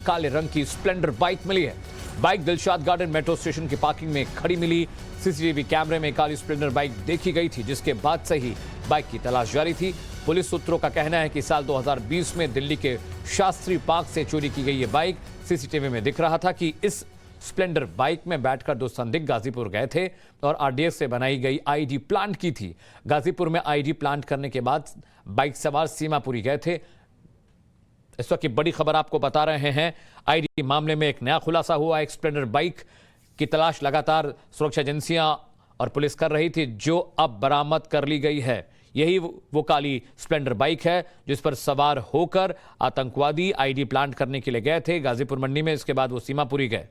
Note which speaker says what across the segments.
Speaker 1: काले रंग की स्प्लेंडर बाइक मिली है। Bike Dilshad garden metro station की पार्किंग में खड़ी मिली। सीसीटीवी कैमरे में काली स्प्लेंडर बाइक देखी गई थी, जिसके बाद से ही बाइक की तलाश जारी थी। पुलिस सूत्रों का कहना है कि साल 2020 में दिल्ली के शास्त्री पार्क से चोरी की गई ये बाइक सीसीटीवी में दिख रहा था कि इस स्प्लेंडर बाइक में बैठकर दो संदिग्ध गाजीपुर गए थे और आरडीएक्स से बनाई गई आईडी प्लांट की थी। गाजीपुर में आईडी प्लांट करने के बाद बाइक सवार सीमापुरी गए थे। इस वक्त की बड़ी खबर आपको बता रहे हैं। आईडी मामले में एक नया खुलासा हुआ। एक स्प्लेंडर बाइक की तलाश लगातार सुरक्षा एजेंसियां और पुलिस कर रही थी, जो अब बरामद कर ली गई है। यही वो काली स्प्लेंडर बाइक है जिस पर सवार होकर आतंकवादी आईडी प्लांट करने के लिए गए थे गाजीपुर मंडी में। इसके बाद वो सीमापुरी गए।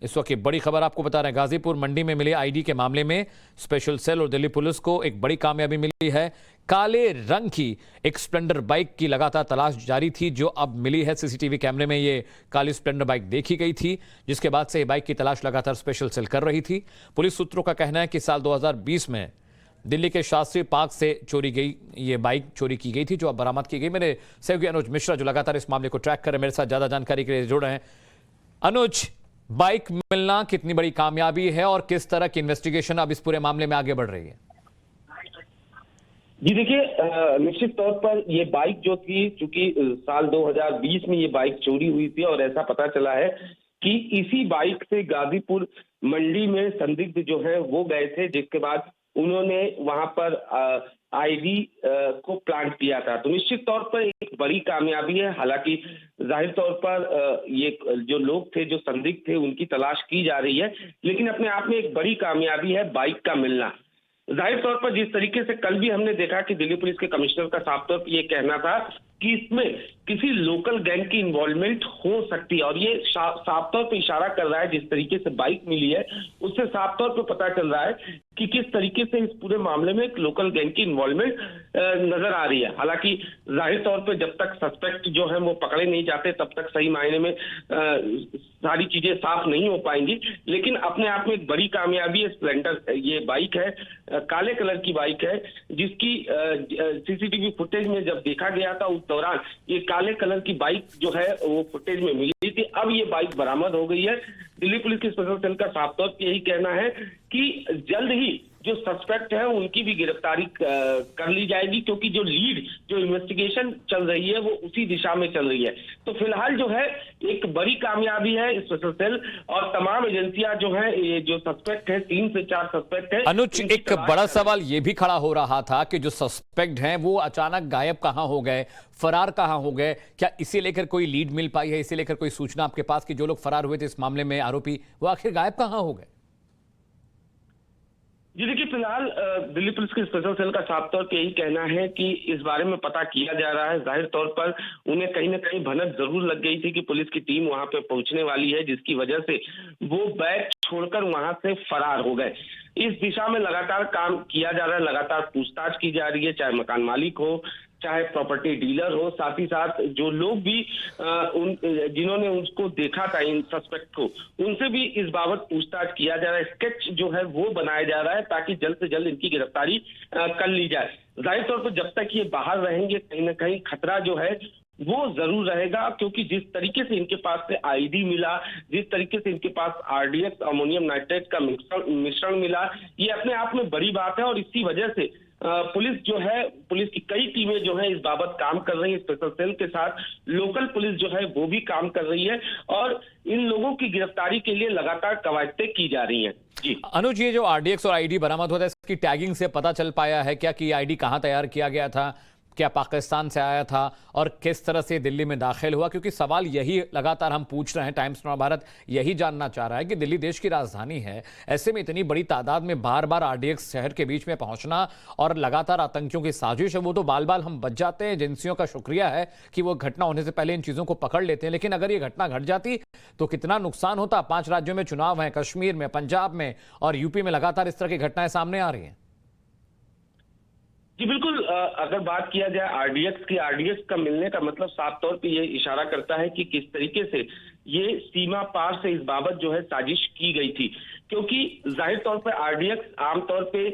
Speaker 1: इस वक्त की बड़ी खबर आपको बता रहे हैं। गाजीपुर मंडी में मिले आईडी के मामले में स्पेशल सेल और दिल्ली पुलिस को एक बड़ी कामयाबी मिली है। काले रंग की एक स्प्लेंडर बाइक की लगातार तलाश जारी थी, जो अब मिली है। सीसीटीवी कैमरे में ये काली स्प्लेंडर बाइक देखी गई थी, जिसके बाद से बाइक की तलाश लगातार स्पेशल सेल कर रही थी। पुलिस सूत्रों का कहना है कि साल 2020 में दिल्ली के शास्त्री पार्क से चोरी गई ये बाइक चोरी की गई थी, जो अब बरामद की गई। मेरे सहयोगी अनुज मिश्रा जो लगातार इस मामले को ट्रैक कर रहे हैं, मेरे साथ ज्यादा जानकारी के लिए जुड़ रहे हैं। अनुज, बाइक मिलना कितनी बड़ी कामयाबी है और किस तरह की इन्वेस्टिगेशन अब इस पूरे मामले में आगे बढ़ रही है?
Speaker 2: जी देखिए, निश्चित तौर पर ये बाइक जो थी, चूंकि साल 2020 में ये बाइक चोरी हुई थी और ऐसा पता चला है कि इसी बाइक से गाजीपुर मंडी में संदिग्ध जो है वो गए थे, जिसके बाद उन्होंने वहां पर आईडी को प्लांट किया था। तो निश्चित तौर पर एक बड़ी कामयाबी है। हालांकि जाहिर तौर पर ये जो लोग थे, जो संदिग्ध थे, उनकी तलाश की जा रही है, लेकिन अपने आप में एक बड़ी कामयाबी है बाइक का मिलना। जाहिर तौर पर जिस तरीके से कल भी हमने देखा कि दिल्ली पुलिस के कमिश्नर का साफ तौर पर ये कहना था कि इसमें किसी लोकल गैंग की इन्वॉल्वमेंट हो सकती है, और ये साफ तौर पर इशारा कर रहा है, जिस तरीके से बाइक मिली है उससे साफ तौर पर पता चल रहा है कि किस तरीके से इस पूरे मामले में एक लोकल गैंग की इन्वॉल्वमेंट नजर आ रही है। हालांकि जाहिर तौर पर जब तक सस्पेक्ट जो है वो पकड़े नहीं जाते, तब तक सही मायने में सारी चीजें साफ नहीं हो पाएंगी, लेकिन अपने आप में एक बड़ी कामयाबी है। स्प्लेंडर ये बाइक है, काले कलर की बाइक है, जिसकी सीसीटीवी फुटेज में जब देखा गया था उस दौरान ये काले कलर की बाइक जो है वो फुटेज में मिली थी। अब ये बाइक बरामद हो गई है। दिल्ली पुलिस के स्पेशल सेल का साफ तौर पर यही कहना है कि जल्द ही जो सस्पेक्ट है उनकी भी गिरफ्तारी कर ली जाएगी, क्योंकि जो लीड जो इन्वेस्टिगेशन चल रही है वो उसी दिशा में चल रही है। तो फिलहाल जो है एक बड़ी कामयाबी है स्पेशल सेल और तमाम एजेंसियां जो है, ये जो सस्पेक्ट है, 3 से 4 सस्पेक्ट है।
Speaker 1: अनुज, एक बड़ा सवाल ये भी खड़ा हो रहा था कि जो सस्पेक्ट हैं वो अचानक गायब कहां हो गए, फरार कहां हो गए? क्या इसे लेकर कोई लीड मिल पाई है, इसे लेकर कोई सूचना आपके पास कि जो लोग फरार हुए थे इस मामले में, आरोपी, वो आखिर गायब कहां हो गए?
Speaker 2: जी देखिए, फिलहाल दिल्ली पुलिस के स्पेशल सेल का साफ तौर पर यही कहना है कि इस बारे में पता किया जा रहा है। जाहिर तौर पर उन्हें कहीं ना कहीं भनक जरूर लग गई थी कि पुलिस की टीम वहां पे पहुंचने वाली है, जिसकी वजह से वो बैग छोड़कर वहां से फरार हो गए। इस दिशा में लगातार काम किया जा रहा है, लगातार पूछताछ की जा रही है, चाहे मकान मालिक हो, चाहे प्रॉपर्टी डीलर हो, साथ ही साथ जो लोग भी जिन्होंने उसको देखा था, इन सस्पेक्ट को, उनसे भी इस बाबत पूछताछ किया जा रहा है। स्केच जो है वो बनाया जा रहा है ताकि जल्द से जल्द इनकी गिरफ्तारी कर ली जाए। जाहिर तौर पर जब तक ये बाहर रहेंगे, कहीं ना कहीं खतरा जो है वो जरूर रहेगा, क्योंकि जिस तरीके से इनके पास से आईडी मिला, जिस तरीके से इनके पास आरडीएक्स अमोनियम नाइट्रेट का मिश्रण मिला, ये अपने आप में बड़ी बात है। और इसी वजह से पुलिस जो है, पुलिस की कई टीमें जो है इस बाबत काम कर रही है। स्पेशल सेल के साथ लोकल पुलिस जो है वो भी काम कर रही है और इन लोगों की गिरफ्तारी के लिए लगातार कवायदें की जा रही हैं। जी
Speaker 1: अनुज, ये जो आरडीएक्स और आईडी बरामद होता है, इसकी टैगिंग से पता चल पाया है क्या कि आईडी कहां तैयार किया गया था, क्या पाकिस्तान से आया था और किस तरह से दिल्ली में दाखिल हुआ? क्योंकि सवाल यही लगातार हम पूछ रहे हैं, टाइम्स नौ भारत यही जानना चाह रहा है कि दिल्ली देश की राजधानी है, ऐसे में इतनी बड़ी तादाद में बार बार आरडीएक्स शहर के बीच में पहुंचना और लगातार आतंकियों की साजिश है, वो तो बाल बाल हम बच जाते हैं। एजेंसियों का शुक्रिया है कि वो घटना होने से पहले इन चीजों को पकड़ लेते हैं, लेकिन अगर ये घटना घट जाती तो कितना नुकसान होता। 5 राज्यों में चुनाव है, कश्मीर में, पंजाब में और यूपी में लगातार इस तरह की घटनाएं सामने आ रही हैं।
Speaker 2: जी बिल्कुल, अगर बात किया जाए आरडीएक्स का मिलने का मतलब साफ तौर पे ये इशारा करता है कि किस तरीके से ये सीमा पार से इस बाबत जो है साजिश की गई थी, क्योंकि जाहिर तौर पे आरडीएक्स आमतौर पे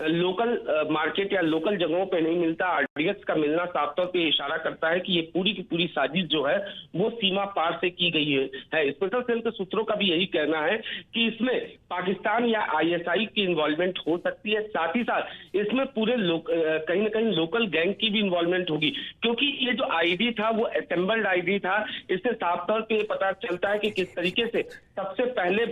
Speaker 2: लोकल मार्केट या लोकल जगहों पे नहीं मिलता। आरडीएक्स का मिलना साफ तौर पे इशारा करता है कि ये पूरी की पूरी साजिश जो है वो सीमा पार से की गई है। स्पेशल सेल के सूत्रों का भी यही कहना है कि इसमें पाकिस्तान या आईएसआई की इन्वॉल्वमेंट हो सकती है, साथ ही साथ इसमें पूरे कहीं ना कहीं लोकल गैंग की भी इन्वॉल्वमेंट होगी, क्योंकि ये जो आईडी था वो असेंबल्ड आईडी था। इससे साफ तौर पे पता चलता है कि किस तरीके से सबसे पहले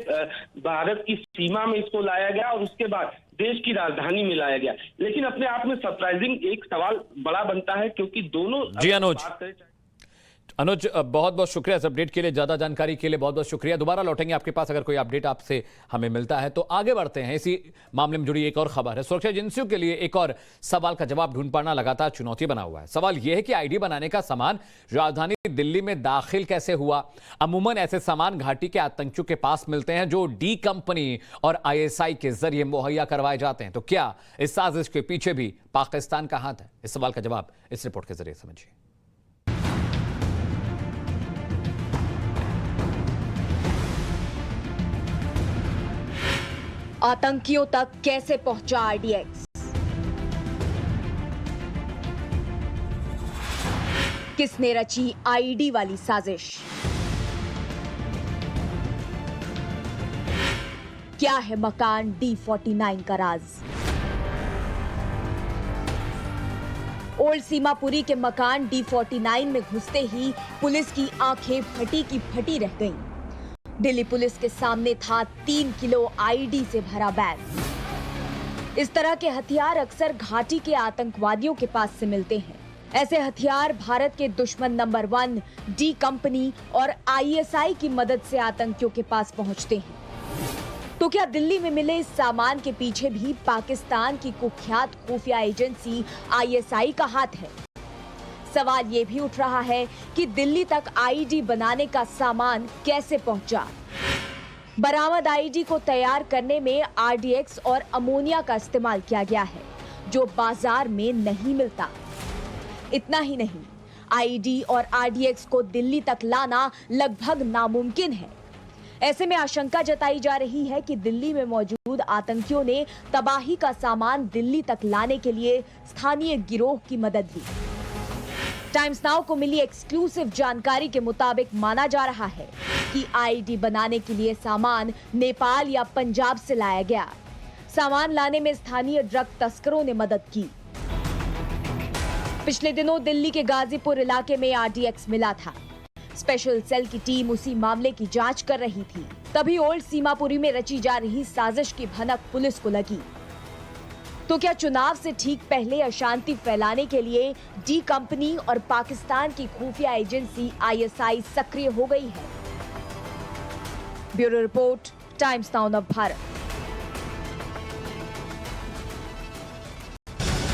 Speaker 2: भारत की सीमा में इसको लाया गया और उसके बाद देश की राजधानी में लाया गया। लेकिन अपने आप में सरप्राइजिंग एक सवाल बड़ा बनता है, क्योंकि दोनों
Speaker 1: जी अनुज बहुत बहुत शुक्रिया इस अपडेट के लिए, ज्यादा जानकारी के लिए बहुत बहुत शुक्रिया। दोबारा लौटेंगे आपके पास अगर कोई अपडेट आपसे हमें मिलता है। तो आगे बढ़ते हैं, इसी मामले में जुड़ी एक और खबर है। सुरक्षा एजेंसियों के लिए एक और सवाल का जवाब ढूंढ पाना लगातार चुनौती बना हुआ है। सवाल यह है कि आईडी बनाने का सामान राजधानी दिल्ली में दाखिल कैसे हुआ। अमूमन ऐसे सामान घाटी के आतंकियों के पास मिलते हैं जो डी कंपनी और आईएसआई के जरिए मुहैया करवाए जाते हैं। तो क्या इस साजिश के पीछे भी पाकिस्तान का हाथ है? इस सवाल का जवाब इस रिपोर्ट के जरिए समझिए।
Speaker 3: आतंकियों तक कैसे पहुंचा आरडीएक्स? किसने रची आईडी वाली साजिश? क्या है मकान D49 का राज? ओल्ड सीमापुरी के मकान D49 में घुसते ही पुलिस की आंखें फटी की फटी रह गईं। दिल्ली पुलिस के सामने था 3 किलो आईडी से भरा बैग। इस तरह के हथियार अक्सर घाटी के आतंकवादियों के पास से मिलते हैं। ऐसे हथियार भारत के दुश्मन नंबर 1 डी कंपनी और आईएसआई की मदद से आतंकियों के पास पहुंचते हैं। तो क्या दिल्ली में मिले इस सामान के पीछे भी पाकिस्तान की कुख्यात खुफिया एजेंसी आईएसआई का हाथ है? सवाल ये भी उठ रहा है कि दिल्ली तक आईडी बनाने का सामान कैसे पहुंचा। बरामद आईडी को तैयार करने में आरडीएक्स और अमोनिया का इस्तेमाल किया गया है, जो बाजार में नहीं मिलता। इतना ही नहीं, आईडी और आरडीएक्स को दिल्ली तक लाना लगभग नामुमकिन है। ऐसे में आशंका जताई जा रही है कि दिल्ली में मौजूद आतंकियों ने तबाही का सामान दिल्ली तक लाने के लिए स्थानीय गिरोह की मदद ली। टाइम्स नाउ को मिली एक्सक्लूसिव जानकारी के मुताबिक माना जा रहा है कि आईडी बनाने के लिए सामान नेपाल या पंजाब से लाया गया। सामान लाने में स्थानीय ड्रग तस्करों ने मदद की। पिछले दिनों दिल्ली के गाजीपुर इलाके में आरडीएक्स मिला था। स्पेशल सेल की टीम उसी मामले की जांच कर रही थी। तभी ओल्ड सीमापुरी में रची जा रही साजिश की भनक पुलिस को लगी। तो क्या चुनाव से ठीक पहले अशांति फैलाने के लिए डी कंपनी और पाकिस्तान की खुफिया एजेंसी आईएसआई सक्रिय हो गई है? ब्यूरो रिपोर्ट, टाइम्स नाउ नव भारत।